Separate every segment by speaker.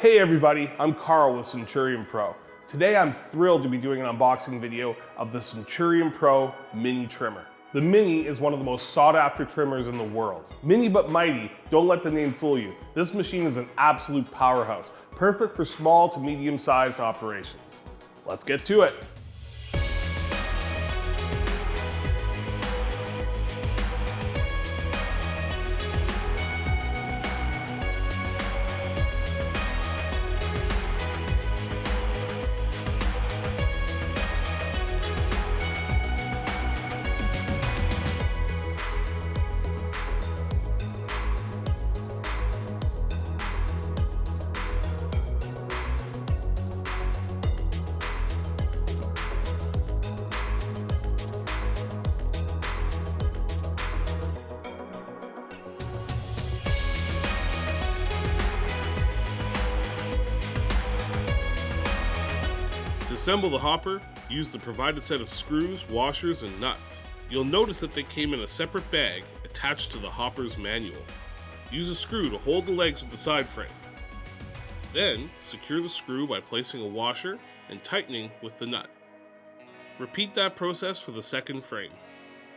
Speaker 1: Hey everybody, I'm Carl with CenturionPro. Today I'm thrilled to be doing an unboxing video of the CenturionPro Mini Trimmer. The Mini is one of the most sought after trimmers in the world. Mini but mighty, don't let the name fool you. This machine is an absolute powerhouse, perfect for small to medium sized operations. Let's get to it. To assemble the hopper, use the provided set of screws, washers, and nuts. You'll notice that they came in a separate bag attached to the hopper's manual. Use a screw to hold the legs with the side frame. Then, secure the screw by placing a washer and tightening with the nut. Repeat that process for the second frame.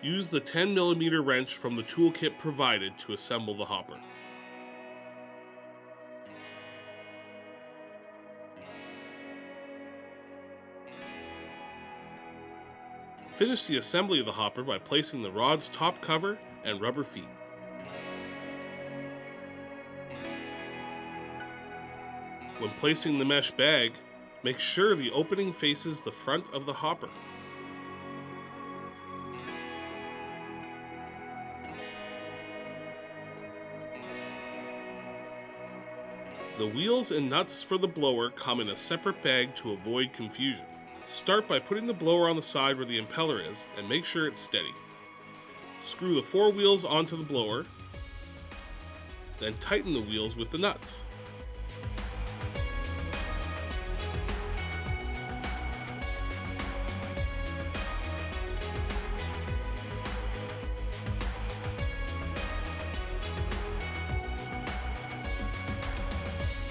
Speaker 1: Use the 10mm wrench from the toolkit provided to assemble the hopper. Finish the assembly of the hopper by placing the rod's top cover and rubber feet. When placing the mesh bag, make sure the opening faces the front of the hopper. The wheels and nuts for the blower come in a separate bag to avoid confusion. Start by putting the blower on the side where the impeller is and make sure it's steady. Screw the 4 wheels onto the blower, then tighten the wheels with the nuts.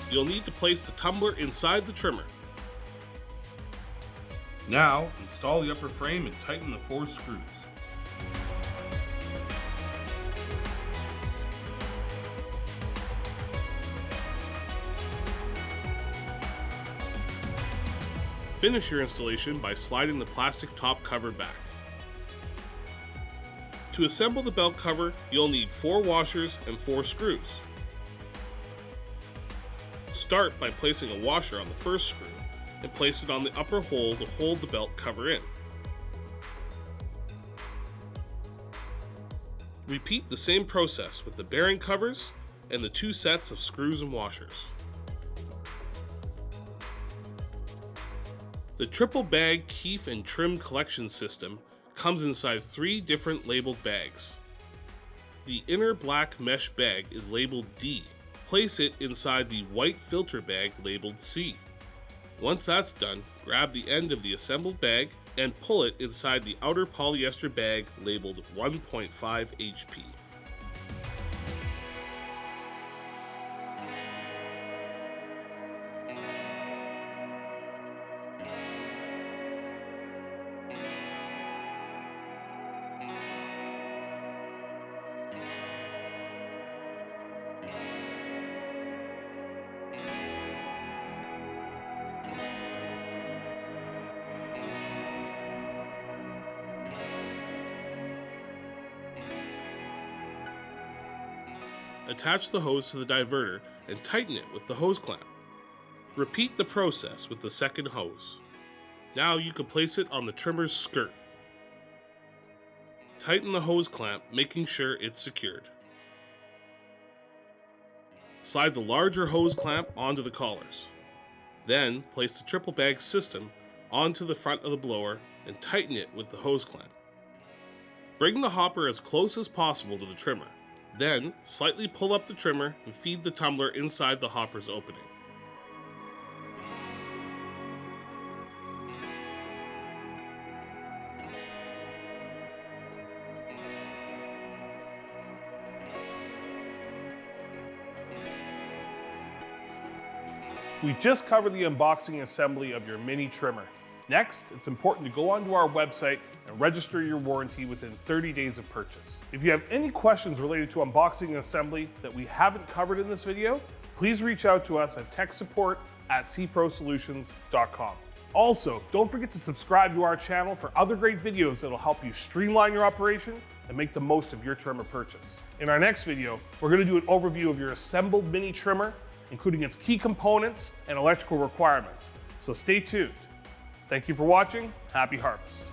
Speaker 1: You'll need to place the tumbler inside the trimmer. Now, install the upper frame and tighten the 4 screws. Finish your installation by sliding the plastic top cover back. To assemble the belt cover, you'll need 4 washers and 4 screws. Start by placing a washer on the first screw and place it on the upper hole to hold the belt cover in. Repeat the same process with the bearing covers and the 2 sets of screws and washers. The triple bag Kief and trim collection system comes inside 3 different labeled bags. The inner black mesh bag is labeled D. Place it inside the white filter bag labeled C. Once that's done, grab the end of the assembled bag and pull it inside the outer polyester bag labeled 1.5 HP. Attach the hose to the diverter and tighten it with the hose clamp. Repeat the process with the second hose. Now you can place it on the trimmer's skirt. Tighten the hose clamp, making sure it's secured. Slide the larger hose clamp onto the collars. Then place the triple bag system onto the front of the blower and tighten it with the hose clamp. Bring the hopper as close as possible to the trimmer. Then, slightly pull up the trimmer and feed the tumbler inside the hopper's opening. We just covered the unboxing and assembly of your mini trimmer. Next, it's important to go onto our website and register your warranty within 30 days of purchase. If you have any questions related to unboxing and assembly that we haven't covered in this video, please reach out to us at techsupport@cprosolutions.com. Also, don't forget to subscribe to our channel for other great videos that'll help you streamline your operation and make the most of your trimmer purchase. In our next video, we're going to do an overview of your assembled mini trimmer, including its key components and electrical requirements. So stay tuned. Thank you for watching. Happy harvest.